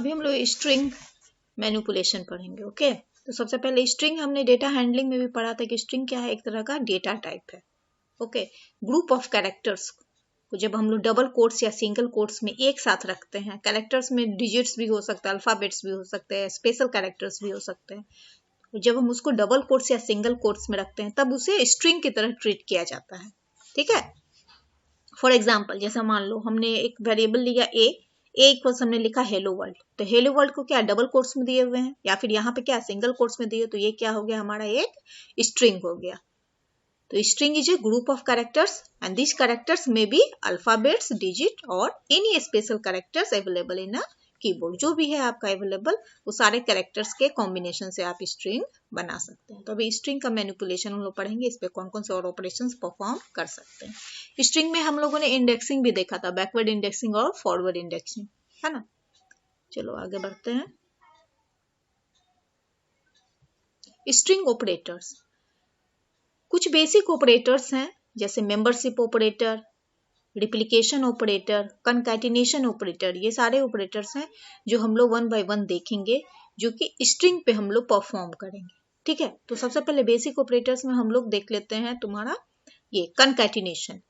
अभी हम लोग स्ट्रिंग मैनिपुलेशन पढ़ेंगे। ओके, तो सबसे पहले स्ट्रिंग हमने डेटा हैंडलिंग में भी पढ़ा था कि स्ट्रिंग क्या है, एक तरह का डेटा टाइप है। ओके, ग्रुप ऑफ कैरेक्टर्स को जब हम लोग डबल कोट्स या सिंगल कोट्स में एक साथ रखते हैं, कैरेक्टर्स में डिजिट्स भी हो सकता है, अल्फाबेट्स भी हो सकते हैं, स्पेशल कैरेक्टर्स भी हो सकते हैं, जब हम उसको डबल कोट्स या सिंगल कोट्स में रखते हैं तब उसे स्ट्रिंग की तरह ट्रीट किया जाता है। ठीक है, फॉर एग्जाम्पल जैसा मान लो हमने एक वेरिएबल लिया ए इक्वल्स हमने लिखा हेलो वर्ल्ड, तो हेलो वर्ल्ड को क्या डबल कोट्स में दिए हुए हैं या फिर यहाँ पे क्या सिंगल कोट्स में दिए, तो ये क्या हो गया हमारा एक स्ट्रिंग हो गया। तो string is a group of characters and this characters में बी अल्फाबेट्स, डिजिट और any special characters available in a keyboard. जो भी है आपका अवेलेबल वो सारे कैरेक्टर्स के कॉम्बिनेशन से आप स्ट्रिंग बना सकते हैं। तो अभी स्ट्रिंग का मैनिपुलेशन हम लोग पढ़ेंगे, इस पे कौन कौन से और ऑपरेशंस परफॉर्म कर सकते हैं। स्ट्रिंग में हम लोगों ने इंडेक्सिंग भी देखा था, बैकवर्ड इंडेक्सिंग और फॉरवर्ड इंडेक्सिंग, है ना। चलो आगे बढ़ते हैं। स्ट्रिंग ऑपरेटर्स, कुछ बेसिक ऑपरेटर्स हैं जैसे membership operator, replication operator, concatenation operator, ये सारे ऑपरेटर्स हैं जो हम लोग वन बाय वन देखेंगे, जो कि स्ट्रिंग पे हम लोग परफॉर्म करेंगे। ठीक है, तो सबसे पहले बेसिक ऑपरेटर्स में हम लोग देख लेते हैं तुम्हारा ये कंकैटिनेशन।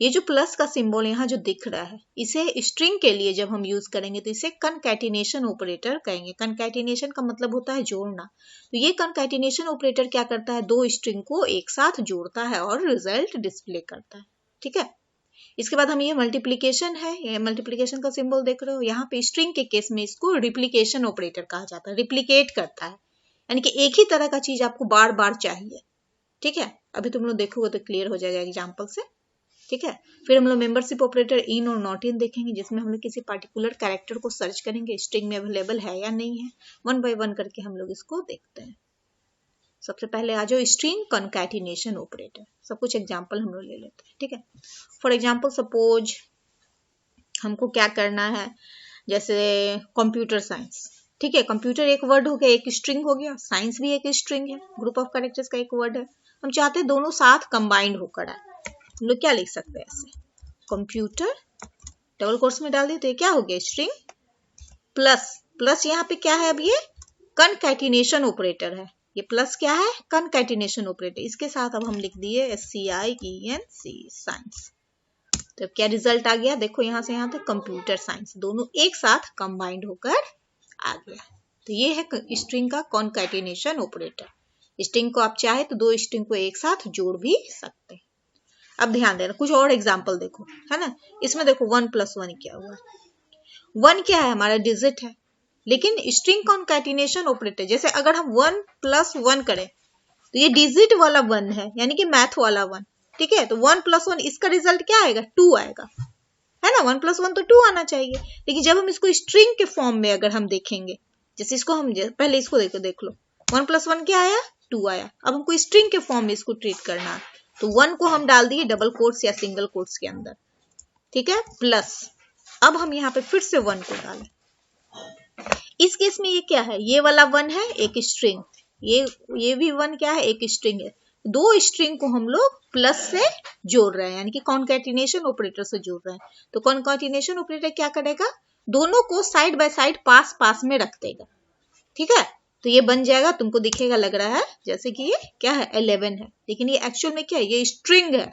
ये जो प्लस का सिंबल यहाँ जो दिख रहा है, इसे स्ट्रिंग के लिए जब हम यूज करेंगे तो इसे कंकैटिनेशन ऑपरेटर कहेंगे। कंकैटिनेशन का मतलब होता है जोड़ना। तो ये कंकैटिनेशन ऑपरेटर क्या करता है, दो स्ट्रिंग को एक साथ जोड़ता है और रिजल्ट डिस्प्ले करता है। ठीक है, इसके बाद हम ये मल्टीप्लिकेशन है, ये मल्टीप्लिकेशन का सिंबल देख रहे हो, यहाँ पे स्ट्रिंग के केस में इसको रिप्लिकेशन ऑपरेटर कहा जाता है। रिप्लिकेट करता है यानी कि एक ही तरह का चीज आपको बार बार चाहिए। ठीक है, अभी तुम लोग देखोगे तो क्लियर हो जाएगा एग्जाम्पल से। ठीक है, फिर हम लोग मेंबरशिप ऑपरेटर इन और नॉट इन देखेंगे, जिसमें हम लोग किसी पार्टिकुलर कैरेक्टर को सर्च करेंगे स्ट्रिंग में अवेलेबल है या नहीं है। वन बाय वन करके हम लोग इसको देखते हैं। सबसे पहले आ जाओ स्ट्रिंग कंकैटिनेशन ऑपरेटर, सब कुछ एग्जांपल हम लोग ले लेते हैं। ठीक है, फॉर एग्जांपल सपोज हमको क्या करना है, जैसे कंप्यूटर साइंस। ठीक है, कंप्यूटर एक वर्ड हो गया, एक स्ट्रिंग हो गया, साइंस भी एक स्ट्रिंग है, ग्रुप ऑफ कैरेक्टर्स का एक वर्ड है। हम चाहते हैं दोनों साथ कंबाइंड होकर आए, हम लोग क्या लिख सकते हैं ऐसे, कंप्यूटर डबल कोट्स में डाल दिए तो ये क्या हो गया स्ट्रिंग, प्लस प्लस यहाँ पे क्या है, अब ये कंकैटिनेशन ऑपरेटर है। ये प्लस क्या है, कंकैटिनेशन ऑपरेटर, इसके साथ अब हम लिख दिए SCIENC साइंस। तो क्या रिजल्ट आ गया, देखो यहाँ से यहाँ तक कंप्यूटर साइंस, दोनों एक साथ कंबाइंड होकर आ गया। तो ये है स्ट्रिंग का कंकैटिनेशन ऑपरेटर। स्ट्रिंग को आप चाहे तो दो स्ट्रिंग को एक साथ जोड़ भी सकते हैं। अब ध्यान देना, कुछ और एग्जाम्पल देखो, है ना। इसमें देखो 1 + 1 क्या हुआ, 1 क्या है हमारा डिजिट है, लेकिन स्ट्रिंग कंकैटिनेशन ऑपरेटर जैसे अगर हम 1 + 1 करें तो ये डिजिट वाला 1 है, यानी कि मैथ वाला 1। ठीक है, तो 1 + 1 इसका रिजल्ट क्या आएगा, 2 आएगा, है ना। 1 + 1 तो 2 आना चाहिए, लेकिन जब हम इसको स्ट्रिंग के फॉर्म में अगर हम देखेंगे, जैसे इसको हम पहले इसको देख लो, 1 + 1 क्या आया, 2 आया। अब हमको स्ट्रिंग के फॉर्म में इसको ट्रीट करना है, तो 1 को हम डाल दिए डबल कोट्स या सिंगल कोट्स के अंदर। ठीक है, प्लस अब हम यहाँ पे फिर से 1 को डालें। इस केस में ये क्या है, ये वाला 1 है एक स्ट्रिंग, ये भी 1 क्या है, एक स्ट्रिंग है। दो स्ट्रिंग को हम लोग प्लस से जोड़ रहे हैं, यानी कि कॉन्कैटिनेशन ऑपरेटर से जोड़ रहे हैं। तो कॉन्कैटिनेशन ऑपरेटर क्या करेगा, दोनों को साइड बाय साइड पास पास में रख देगा। ठीक है, तो ये बन जाएगा, तुमको दिखेगा लग रहा है जैसे कि ये क्या है 11 है, लेकिन ये एक्चुअल में क्या है, ये स्ट्रिंग है।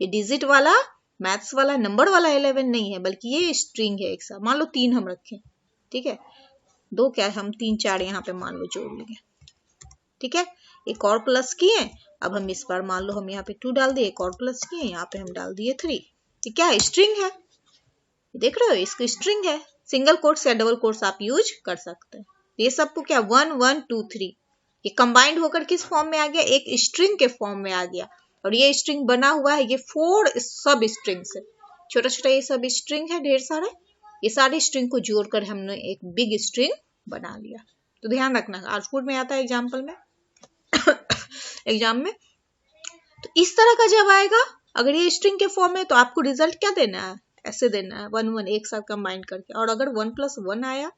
ये डिजिट वाला मैथ्स वाला नंबर वाला 11 नहीं है, बल्कि ये स्ट्रिंग है एक साथ। मान लो 3 हम रखें, ठीक है, 2 क्या हम 3 4 यहाँ पे मान लो जोड़ लेंगे। ठीक है, एक और प्लस किए, अब हम इस बार मान लो हम यहाँ पे 2 डाल दिए, एक और प्लस किए, यहाँ पे हम डाल दिए 3। ये क्या है, स्ट्रिंग है, देख रहे हो, इसकी स्ट्रिंग है। सिंगल कोट्स या डबल कोट्स आप यूज कर सकते हैं। ये सबको क्या 1 1 2 3 ये कंबाइंड होकर किस फॉर्म में आ गया, एक स्ट्रिंग के फॉर्म में आ गया। और ये स्ट्रिंग बना हुआ है ये 4 सब स्ट्रिंग से, छोटा छोटा ये सब स्ट्रिंग है ढेर सारे, ये सारे स्ट्रिंग को जोड़कर हमने एक बिग स्ट्रिंग बना लिया। तो ध्यान रखना, आउटपुट में आता है एग्जाम्पल में एग्जाम में। तो इस तरह का जब आएगा, अगर ये स्ट्रिंग के फॉर्म में, तो आपको रिजल्ट क्या देना है, ऐसे देना है 1 1 एक साथ कंबाइन करके। और अगर 1 + 1 आया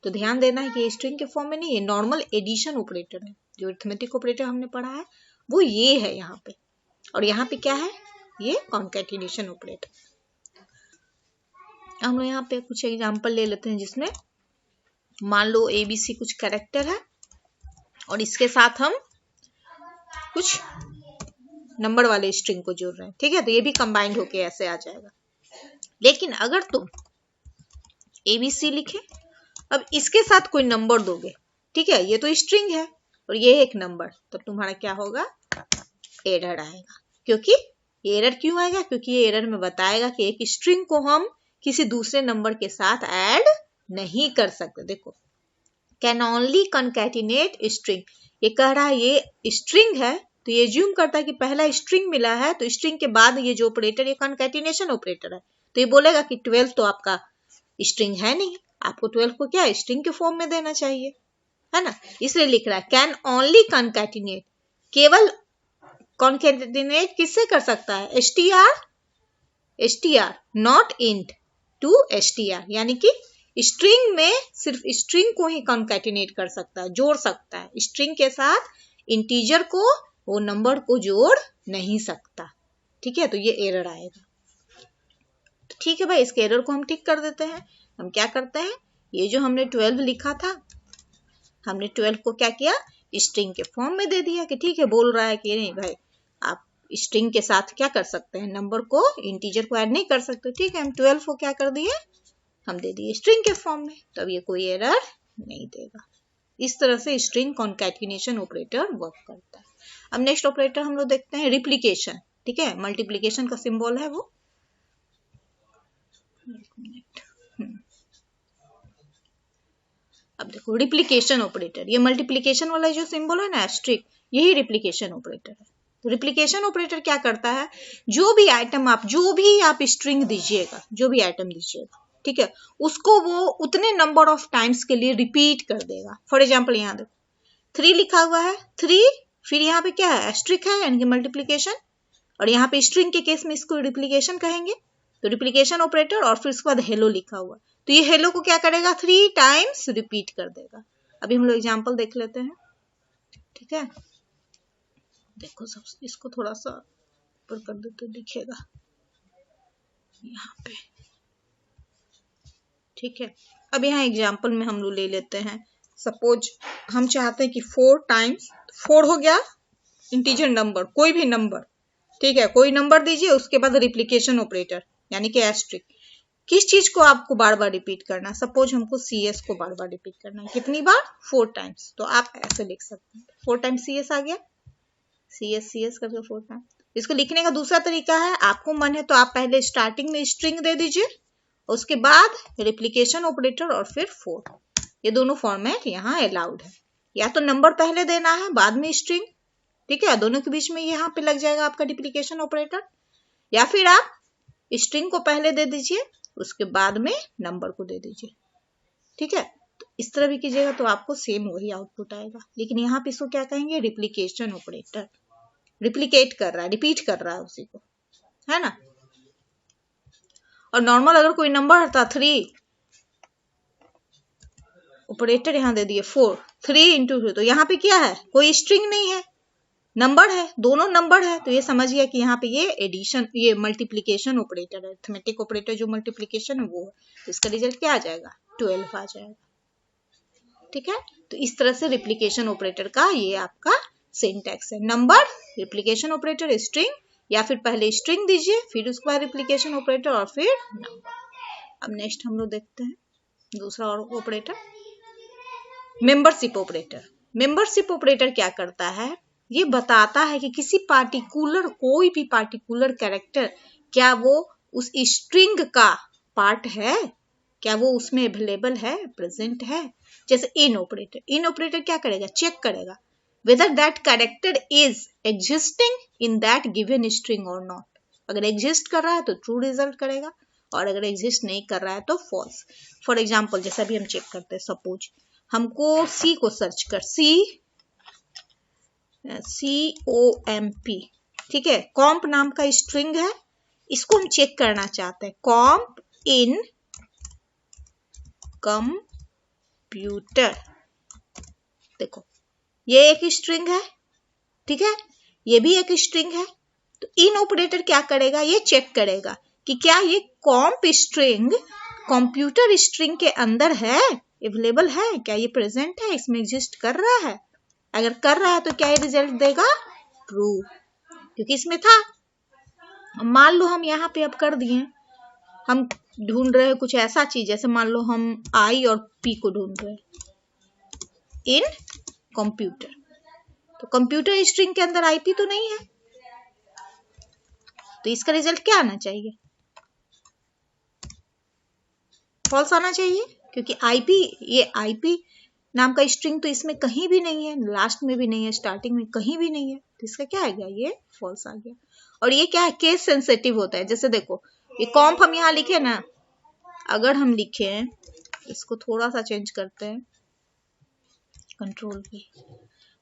तो ध्यान देना है कि स्ट्रिंग के फॉर्म में नहीं, ये नॉर्मल एडिशन ऑपरेटर है। जो अरिथमेटिक ऑपरेटर हमने पढ़ा है वो ये है यहाँ पे, और यहाँ पे क्या है, ये कॉन्कैटिनेशन ऑपरेटर। हम लोग यहाँ पे कुछ एग्जांपल ले लेते हैं जिसमें मान लो ABC कुछ कैरेक्टर है और इसके साथ हम कुछ नंबर वाले स्ट्रिंग को जोड़ रहे हैं, ठीक है, तो ये भी कंबाइंड होके ऐसे आ जाएगा। लेकिन अगर तुम ABC लिखे, अब इसके साथ कोई नंबर दोगे, ठीक है, ये तो स्ट्रिंग है और ये एक नंबर, तो तुम्हारा क्या होगा, एरर आएगा। क्योंकि एरर क्यों आएगा, क्योंकि ये एरर में बताएगा कि एक स्ट्रिंग को हम किसी दूसरे नंबर के साथ ऐड नहीं कर सकते। देखो, कैन ओनली कॉन्कैटिनेट स्ट्रिंग, ये कह रहा है ये स्ट्रिंग है, तो ये ज्यूम करता है कि पहला स्ट्रिंग मिला है, तो स्ट्रिंग के बाद ये जो ऑपरेटर, ये कॉन्कैटिनेशन ऑपरेटर है, तो ये बोलेगा कि 12 तो आपका स्ट्रिंग है नहीं, आपको 12 को क्या स्ट्रिंग के फॉर्म में देना चाहिए, है ना, इसलिए लिख रहा है कैन ओनली कॉन्कैटिनेट, केवल कॉन्कैटिनेट किससे कर सकता है, str not int to str, यानी कि स्ट्रिंग में सिर्फ स्ट्रिंग को ही कॉन्कैटिनेट कर सकता है, जोड़ सकता है, स्ट्रिंग के साथ इंटीजर को, वो नंबर को जोड़ नहीं सकता, ठीक है, तो ये एरर आएगा। तो ठीक है भाई, इसके एरर को हम ठीक कर देते हैं। हम क्या करते हैं, ये जो हमने 12 लिखा था, हमने 12 को क्या किया, स्ट्रिंग के फॉर्म में दे दिया कि ठीक है, बोल रहा है कि नहीं भाई आप स्ट्रिंग के साथ क्या कर सकते हैं, नंबर को, इंटीजर को ऐड नहीं कर सकते, ठीक है, हम 12 को क्या कर दिए, हम दे दिए स्ट्रिंग के फॉर्म में, तो अब ये कोई एरर नहीं देगा। इस तरह से स्ट्रिंग कॉन्कैटिनेशन ऑपरेटर वर्क करता है। अब नेक्स्ट ऑपरेटर हम लोग देखते हैं रिप्लिकेशन, ठीक है, मल्टीप्लिकेशन का सिंबल है वो, अब देखो रिप्लिकेशन ऑपरेटर, ये मल्टीप्लिकेशन वाला जो सिंबल है ना एस्ट्रिक, यही रिप्लिकेशन ऑपरेटर है। तो रिप्लिकेशन ऑपरेटर क्या करता है, जो भी आइटम आप, जो भी आप स्ट्रिंग दीजिएगा, जो भी आइटम दीजिएगा, ठीक है, उसको वो उतने नंबर ऑफ टाइम्स के लिए रिपीट कर देगा। फॉर एग्जाम्पल यहाँ देखो 3 लिखा हुआ है, 3, फिर यहाँ पे क्या है, एस्ट्रिक है, यानी कि मल्टीप्लिकेशन, और यहाँ पे स्ट्रिंग के केस में इसको रिप्लिकेशन कहेंगे, तो रिप्लिकेशन ऑपरेटर, और फिर उसके बाद हेलो लिखा हुआ, तो ये हेलो को क्या करेगा, 3 टाइम्स रिपीट कर देगा। अभी हम लोग एग्जाम्पल देख लेते हैं, ठीक है, देखो सब इसको थोड़ा सा ऊपर कर दे तो दिखेगा यहाँ पे, ठीक है। अब यहाँ एग्जाम्पल में हम लोग ले लेते हैं, सपोज हम चाहते हैं कि 4 टाइम्स, 4 हो गया इंटीजर नंबर, कोई भी नंबर, ठीक है, कोई नंबर दीजिए, उसके बाद रिप्लिकेशन ऑपरेटर यानी कि एस्ट्रिक, किस चीज को आपको बार बार रिपीट करना, सपोज हमको CS को बार बार रिपीट करना है, कितनी बार, 4 टाइम्स, तो आप ऐसे लिख सकते हैं, 4 टाइम्स CS आ गया, CS करके 4 टाइम। इसको लिखने का दूसरा तरीका है, आपको मन है तो आप पहले स्टार्टिंग में स्ट्रिंग दे दीजिए, उसके बाद रिप्लिकेशन ऑपरेटर और फिर 4, ये दोनों फॉर्मेट यहाँ अलाउड है। या तो नंबर पहले देना है बाद में स्ट्रिंग, ठीक है, दोनों के बीच में यहाँ पे लग जाएगा आपका रिप्लिकेशन ऑपरेटर, या फिर आप स्ट्रिंग को पहले दे दीजिए, उसके बाद में नंबर को दे दीजिए, ठीक है, तो इस तरह भी कीजिएगा तो आपको सेम वही आउटपुट आएगा। लेकिन यहाँ पे इसको क्या कहेंगे, रिप्लिकेशन ऑपरेटर, रिप्लिकेट कर रहा है, रिपीट कर रहा है उसी को, है ना। और नॉर्मल अगर कोई नंबर था 3, ऑपरेटर यहाँ दे दिए 4, 3 into 2, तो यहाँ पे क्या है, कोई स्ट्रिंग नहीं है, नंबर है, दोनों नंबर है, तो ये समझिए कि यहाँ पे ये एडिशन, ये मल्टीप्लिकेशन ऑपरेटर है, अरिथमेटिक ऑपरेटर जो मल्टीप्लिकेशन है वो है, तो इसका रिजल्ट क्या आ जाएगा, 12 आ जाएगा, ठीक है। तो इस तरह से रिप्लिकेशन ऑपरेटर का ये आपका सिंटैक्स है, नंबर, रिप्लिकेशन ऑपरेटर, स्ट्रिंग, या फिर पहले स्ट्रिंग दीजिए, फिर उसके बाद रिप्लिकेशन ऑपरेटर और फिर नंबर। अब नेक्स्ट हम लोग देखते हैं दूसरा और operator, membership operator. Membership operator क्या करता है, ये बताता है कि किसी पार्टिकुलर, कोई भी पार्टिकुलर कैरेक्टर क्या वो उस स्ट्रिंग का पार्ट है, क्या वो उसमें अवेलेबल है, प्रेजेंट है। जैसे इन ऑपरेटर, इन ऑपरेटर क्या करेगा, चेक करेगा whether that character is existing in that given string or not। अगर एग्जिस्ट कर रहा है तो ट्रू रिजल्ट करेगा, और अगर एग्जिस्ट नहीं कर रहा है तो फॉल्स। फॉर एग्जाम्पल जैसा भी हम चेक करते हैं, सपोज हमको C को सर्च कर, COMP, ठीक है, कॉम्प नाम का स्ट्रिंग है, इसको हम चेक करना चाहते हैं, कॉम्प इन कंप्यूटर, देखो ये एक स्ट्रिंग है, ठीक है, ये भी एक स्ट्रिंग है, तो इन ऑपरेटर क्या करेगा, ये चेक करेगा कि क्या ये कॉम्प स्ट्रिंग कंप्यूटर स्ट्रिंग के अंदर है अवेलेबल है, क्या ये प्रेजेंट है, इसमें एग्जिस्ट कर रहा है? अगर कर रहा है तो क्या ये रिजल्ट देगा? ट्रू, क्योंकि इसमें था। मान लो हम यहाँ पे अब कर दिए, हम ढूंढ रहे हैं कुछ ऐसा चीज, जैसे मान लो हम आई और पी को ढूंढ रहे हैं इन कंप्यूटर, तो कंप्यूटर स्ट्रिंग के अंदर आईपी तो नहीं है, तो इसका रिजल्ट क्या आना चाहिए? फॉल्स आना चाहिए, क्योंकि आईपी, ये आईपी नाम का स्ट्रिंग तो इसमें कहीं भी नहीं है, लास्ट में भी नहीं है, स्टार्टिंग में कहीं भी नहीं है, तो इसका क्या आ गया? ये फॉल्स आ गया। और ये क्या है? केस सेंसिटिव होता है। जैसे देखो ये कॉम्प हम यहाँ लिखे ना, अगर हम लिखे, इसको थोड़ा सा चेंज करते हैं, कंट्रोल V,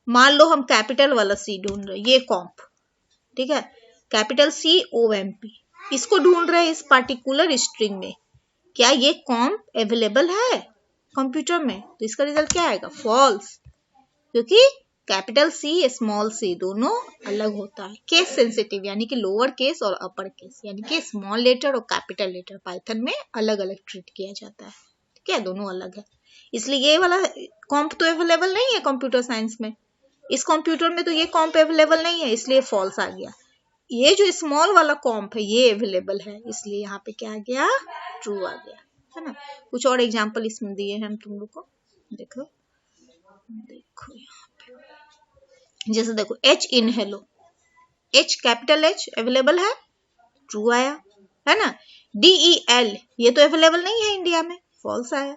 मान लो हम कैपिटल वाला सी ढूंढ रहे हैं, ये कॉम्प, ठीक है, कैपिटल COMP, इसको ढूंढ रहे हैं इस पार्टिकुलर स्ट्रिंग में, क्या ये कॉम्प अवेलेबल है कंप्यूटर में? तो इसका रिजल्ट क्या आएगा? फॉल्स, क्योंकि कैपिटल C स्मॉल c दोनों अलग होता है। केस सेंसिटिव यानी कि लोअर केस और अपर केस, यानी कि स्मॉल लेटर और कैपिटल लेटर पाइथन में अलग अलग ट्रीट किया जाता है, ठीक है, दोनों अलग है। इसलिए ये वाला कॉम्प तो अवेलेबल नहीं है कंप्यूटर साइंस में, इस कंप्यूटर में तो ये कॉम्प अवेलेबल नहीं है, इसलिए फॉल्स आ गया। ये जो स्मॉल वाला कॉम्प है ये अवेलेबल है, इसलिए यहाँ पे क्या आ गया? ट्रू आ गया, है ना। कुछ और एग्जांपल इसमें दिए हैं हम तुम लोग को, देखो देखो यहाँ पे, जैसे देखो H in hello, H capital H available है, ट्रू आया, है ना। DEL ये तो अवेलेबल नहीं है इंडिया में, फॉल्स आया।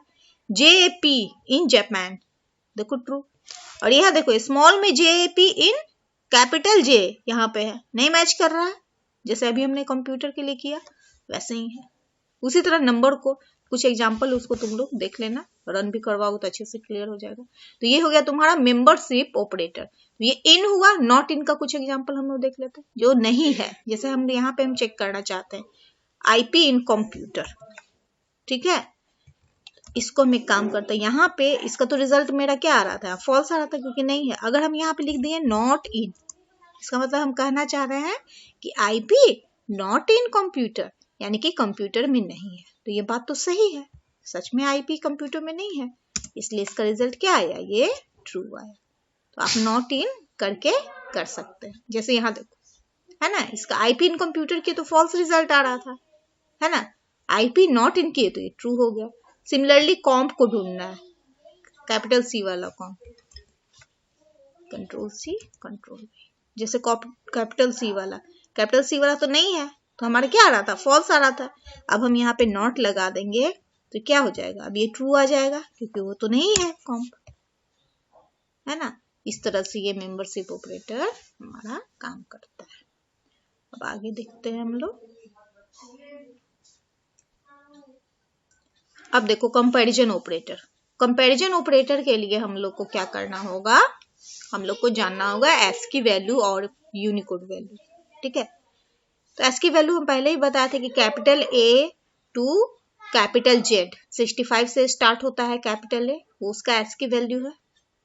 JAP इन जापान, देखो ट्रू। और यह देखो स्मॉल में JAP इन कैपिटल J यहाँ पे है, नहीं मैच कर रहा है, जैसे अभी हमने कंप्यूटर के लिए किया वैसे ही है। उसी तरह नंबर को कुछ एग्जांपल उसको तुम लोग देख लेना, रन भी करवाओ तो अच्छे से क्लियर हो जाएगा। तो ये हो गया तुम्हारा मेंबरशिप ऑपरेटर। तो ये इन हुआ, नॉट इन का कुछ एग्जांपल हम लोग देख लेते हैं जो नहीं है। जैसे हम यहाँ पे हम चेक करना चाहते हैं आईपी इन कंप्यूटर, ठीक है, इसको हम एक काम करते हैं, यहाँ पे इसका तो रिजल्ट मेरा क्या आ रहा था? फॉल्स आ रहा था, क्योंकि नहीं है। अगर हम यहाँ पे लिख दिए नॉट इन, इसका मतलब हम कहना चाह रहे हैं कि आईपी नॉट इन कंप्यूटर, यानी कि कंप्यूटर में नहीं है। तो ये बात तो सही है, सच में आईपी कंप्यूटर में नहीं है, इसलिए इसका रिजल्ट क्या आया? ये ट्रू आया। तो आप नॉट इन करके कर सकते हैं। जैसे यहाँ देखो, है ना, इसका आईपी इन कंप्यूटर किए तो फॉल्स रिजल्ट आ रहा था, है ना, आईपी नॉट इन किए तो ये ट्रू हो गया। सिमिलरली कॉम्प को ढूंढना है, कैपिटल C वाला कॉम्प, कंट्रोल C कंट्रोल V, जैसे कैपिटल C वाला तो नहीं है, तो हमारा क्या आ रहा था? फॉल्स आ रहा था। अब हम यहाँ पे नॉट लगा देंगे तो क्या हो जाएगा? अब ये ट्रू आ जाएगा, क्योंकि वो तो नहीं है कॉम्प, है ना। इस तरह से ये मेंबरशिप ऑपरेटर हमारा काम करता है। अब आगे देखते हैं हम लोग। अब देखो कंपैरिजन ऑपरेटर। कंपैरिजन ऑपरेटर के लिए हम लोग को क्या करना होगा? हम लोग को जानना होगा ASCII वैल्यू और यूनिकोड वैल्यू, ठीक है। तो ASCII वैल्यू हम पहले ही बताए थे कि capital A to capital Z, 65 से स्टार्ट होता है कैपिटल A, वो उसका ASCII वैल्यू है,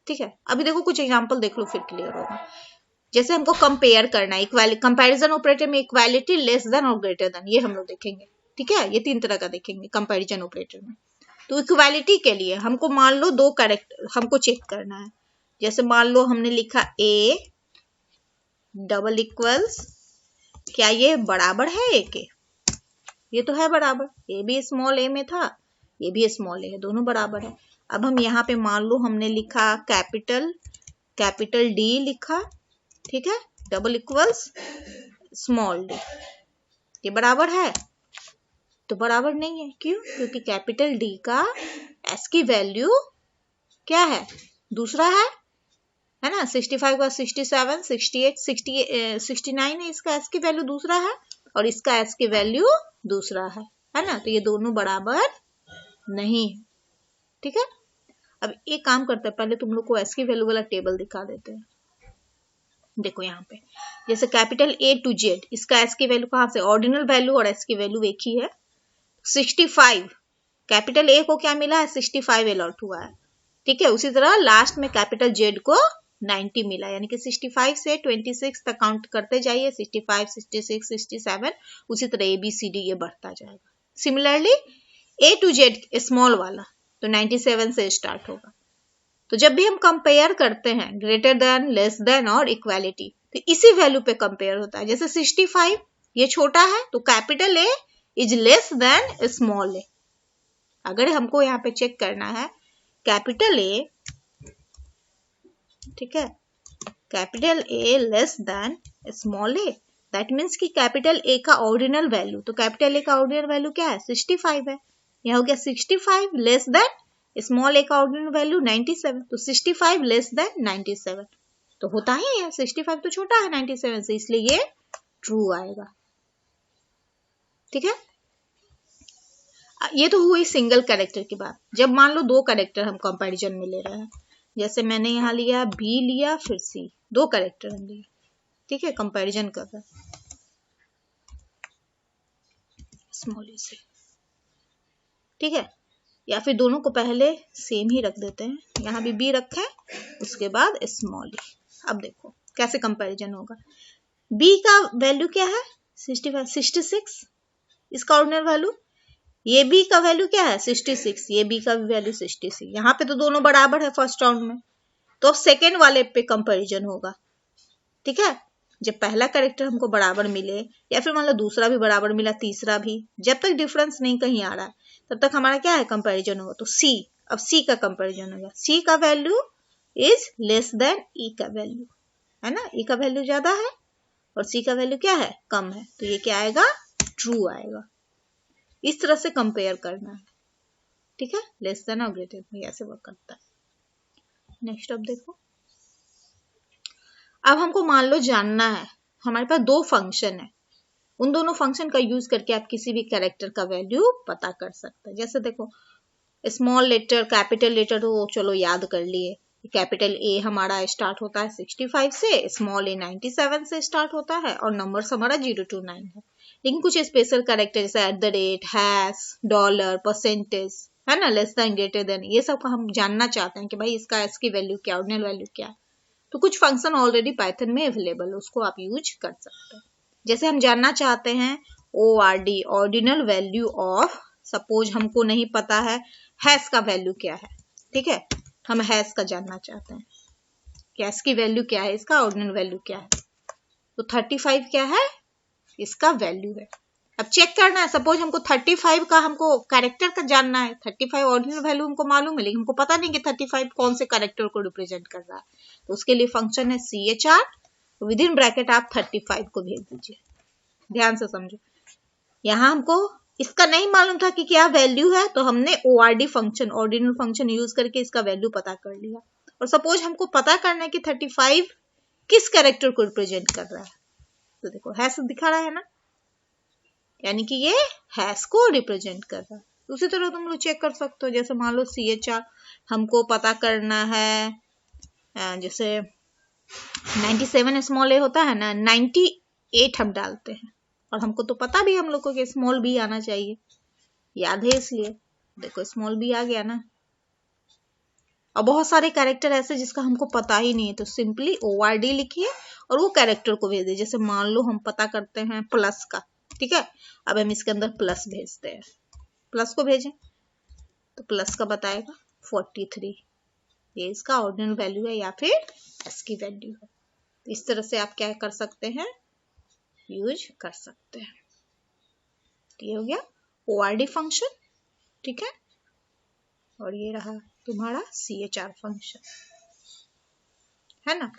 ठीक है। अभी देखो कुछ एग्जांपल देख लो फिर क्लियर होगा। जैसे हमको कंपेयर करना है, कंपैरिजन ऑपरेटर में इक्वालिटी, लेस देन और ग्रेटर देन, ये हम लोग देखेंगे, ठीक है। ये 3 तरह का देखेंगे कंपैरिजन ऑपरेटर में। तो इक्वालिटी के लिए हमको मान लो 2 कैरेक्टर हमको चेक करना है। जैसे मान लो हमने लिखा A डबल इक्वल्स, क्या ये बराबर है A के? ये तो है बराबर, ये भी स्मॉल a में था, ये भी स्मॉल a है, दोनों बराबर है। अब हम यहाँ पे मान लो हमने लिखा कैपिटल D लिखा, ठीक है, डबल इक्वल्स स्मॉल d, ये बराबर है? तो बराबर नहीं है, क्यों? क्योंकि कैपिटल D का ASCII वैल्यू क्या है? दूसरा है ना। 65 का 67, 68, 69 है, इसका ASCII वैल्यू दूसरा है, और इसका ASCII वैल्यू दूसरा है ना। तो ये दोनों बराबर नहीं है, ठीक है। अब एक काम करते हैं, पहले तुम लोग को ASCII वैल्यू वाला टेबल दिखा देते हैं। देखो यहाँ पे जैसे कैपिटल A टू Z, इसका ASCII वैल्यू कहाँ से? ऑर्डिनल वैल्यू और ASCII वैल्यू एक ही है। 65 कैपिटल A को क्या मिला है? 65 अलॉट हुआ है, ठीक है। उसी तरह लास्ट में कैपिटल Z को 90 मिला, यानी कि 65 से 26 तक काउंट करते जाइए, 65, 66, 67, उसी तरह ABCD ये बढ़ता जाएगा। Similarly A to Z small वाला, तो 97 से स्टार्ट होगा। तो जब भी हम कंपेयर करते हैं ग्रेटर देन, लेस देन और इक्वालिटी, तो इसी वैल्यू पे कंपेयर होता है। जैसे 65 ये छोटा है तो capital A is less than small A. अगर हमको यहाँ पे चेक करना है कैपिटल ए, ठीक है, capital A less than small A, that means कि कैपिटल ए का ऑर्डिनल वैल्यू, तो कैपिटल ए का ऑर्डिनल वैल्यू क्या है 65 है। यहाँ हो गया 65 लेस देन स्मॉल ए का ऑर्डिनल वैल्यू 97, तो 65 लेस देन 97 तो होता ही है, 65 तो छोटा है 97 से, इसलिए ये ट्रू आएगा। ठीक है, ये तो हुई सिंगल कैरेक्टर की बात। जब मान लो दो कैरेक्टर हम कंपैरिजन में ले रहे हैं, जैसे मैंने यहाँ लिया बी लिया फिर सी, दो कैरेक्टर हम लिए, ठीक है, कंपैरिजन कर रहे हैं स्मॉल ए से, ठीक है, या फिर दोनों को पहले सेम ही रख देते हैं, यहाँ भी बी रखे उसके बाद स्मॉल ए। अब देखो कैसे कंपैरिजन होगा। बी का वैल्यू क्या है 66, इसका ऑर्डिनल वैल्यू, ये बी का वैल्यू क्या है 66, ये बी का वैल्यू 66, यहाँ पे तो दोनों बराबर है फर्स्ट राउंड में, तो सेकेंड वाले पे कंपैरिजन होगा। ठीक है, जब पहला कैरेक्टर हमको बराबर मिले या फिर मान लो दूसरा भी बराबर मिला, तीसरा भी, जब तक डिफरेंस नहीं कहीं आ रहा है तब तक हमारा क्या है कंपैरिजन होगा। तो सी, अब सी का कंपैरिजन होगा, सी का वैल्यू इज लेस देन ई का वैल्यू, है ना, ई का वैल्यू ज्यादा है और सी का वैल्यू क्या है कम है, तो ये क्या आएगा ट्रू आएगा। इस तरह से कंपेयर करना है, ठीक है, लेस देन और ग्रेटर देन ऐसे वर्क करता है। नेक्स्ट अब देखो, अब हमको मान लो जानना है, हमारे पास दो फंक्शन है, उन दोनों फंक्शन का यूज करके आप किसी भी कैरेक्टर का वैल्यू पता कर सकते हैं। जैसे देखो स्मॉल लेटर कैपिटल लेटर तो चलो याद कर लिए, कैपिटल ए हमारा स्टार्ट होता है 65 से, स्मॉल ए 97 से स्टार्ट होता है और नंबर्स हमारा 0 to 9 है। लेकिन कुछ स्पेशल कैरेक्टर जैसे at the rate, hash, dollar, percentage, है ना, लेस देन, ग्रेटर देन, ये सब हम जानना चाहते हैं कि भाई इसका इसकी वैल्यू क्या, ऑर्डिनल वैल्यू क्या है, तो कुछ फंक्शन ऑलरेडी पाइथन में अवेलेबल है, उसको आप यूज कर सकते हैं। जैसे हम जानना चाहते हैं ORD, ordinal value of, suppose हमको नहीं पता है हैश का वैल्यू क्या है, ठीक है, हम हैश का जानना चाहते हैं कि हैश की वैल्यू क्या है, इसका ऑर्डिनल वैल्यू क्या है, तो 35 क्या है इसका वैल्यू है। अब चेक करना है, सपोज हमको 35 का हमको कैरेक्टर का जानना है, 35 ऑर्डिनल वैल्यू हमको मालूम है लेकिन हमको पता नहीं कि 35 कौन से कैरेक्टर को रिप्रेजेंट कर रहा है, तो उसके लिए फंक्शन है CHR, विद इन ब्रैकेट आप 35 को भेज दीजिए। ध्यान से समझो, यहाँ हमको इसका नहीं मालूम था कि क्या वैल्यू है, तो हमने ORD function, ordinal function use करके इसका वैल्यू पता कर लिया। और सपोज हमको पता करना है कि 35 किस कैरेक्टर को रिप्रेजेंट कर रहा है, तो देखो हैश दिखा रहा है ना, यानी कि ये हैश को रिप्रेजेंट कर रहा है। उसी तरह तुम लोग चेक कर सकते हो, जैसे मान लो CHR हमको पता करना है, जैसे 97 स्मॉल ए होता है ना, 98 हम डालते हैं और हमको तो पता भी हम लोग को कि स्मॉल बी आना चाहिए, याद है, इसलिए देखो स्मॉल बी आ गया ना। और बहुत सारे कैरेक्टर ऐसे जिसका हमको पता ही नहीं है, तो सिंपली ORD लिखिए और वो कैरेक्टर को भेज दीजिए। जैसे मान लो हम पता करते हैं प्लस का, ठीक है, अब हम इसके अंदर प्लस भेजते हैं, प्लस को भेजें तो प्लस का बताएगा 43, ये इसका ऑर्डिनल वैल्यू है या फिर एस की वैल्यू है। इस तरह से आप क्या कर सकते हैं, यूज कर सकते हैं। ये हो गया ORD फंक्शन, ठीक है, और ये रहा तुम्हारा CHR फंक्शन, है ना।